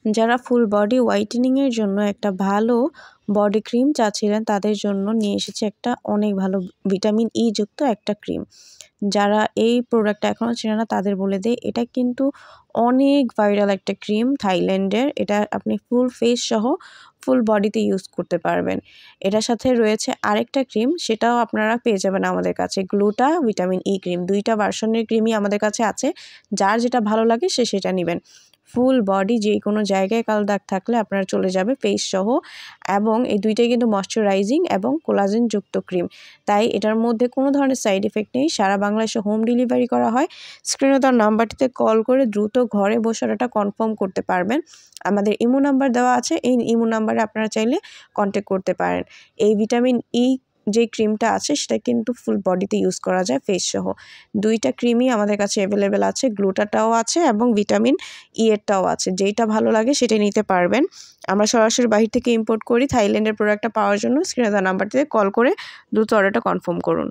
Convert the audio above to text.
যারা full body হোয়াইটেনিংয়ের জন্য একটা ভালো বডি ক্রিম চাচ্ছিলেন তাদের জন্য নিয়ে এসেছি একটা অনেক ভালো ভিটামিন ই যুক্ত একটা ক্রিম। যারা এই প্রোডাক্টটা এখনও চেনে না তাদের বলে দেই, এটা কিন্তু অনেক ভাইরাল একটা ক্রিম থাইল্যান্ডের। এটা আপনি ফুল ফেস সহ ফুল বডিতে ইউজ করতে পারবেন। এটার সাথে রয়েছে আরেকটা ক্রিম, সেটাও আপনারা পেয়ে যাবেন আমাদের কাছে, গ্লুটা ভিটামিন ই ক্রিম। 2টা ভার্সনের ক্রিমই আমাদের কাছে আছে, যার যেটা ভালো লাগে সে সেটা নেবেন। ফুল বডি যে কোনো জায়গায় কালো দাগ থাকলে আপনারা চলে যাবে ফেস সহ, এবং এই দুইটাই কিন্তু ময়শ্চারাইজিং এবং কোলাজেন যুক্ত ক্রিম। তাই এটার মধ্যে কোনো ধরনের সাইড এফেক্ট নেই। সারা বাংলাদেশে হোম ডেলিভারি করা হয়। স্ক্রিনে দেওয়া নাম্বারটিতে কল করে দ্রুত ঘরে বসে অর্ডারটা কনফার্ম করতে পারবেন। আমাদের ইমো নাম্বার দেওয়া আছে, এই ইমো নাম্বারে আপনারা চাইলে কন্ট্যাক্ট করতে পারেন। এই ভিটামিন ই যে ক্রিমটা আছে সেটা কিন্তু ফুল বডিতে ইউজ করা যায় ফেস সহ। 2টা ক্রিমই আমাদের কাছে অ্যাভেলেবেল আছে, গ্লুটাটাও আছে এবং ভিটামিন ই এরটাও আছে। যেইটা ভালো লাগে সেটা নিতে পারবেন। আমরা সরাসরি বাহির থেকে ইম্পোর্ট করি। থাইল্যান্ডের প্রোডাক্টটা পাওয়ার জন্য স্ক্রিনে দেওয়া নাম্বারটিতে কল করে দ্রুত অর্ডারটা কনফার্ম করুন।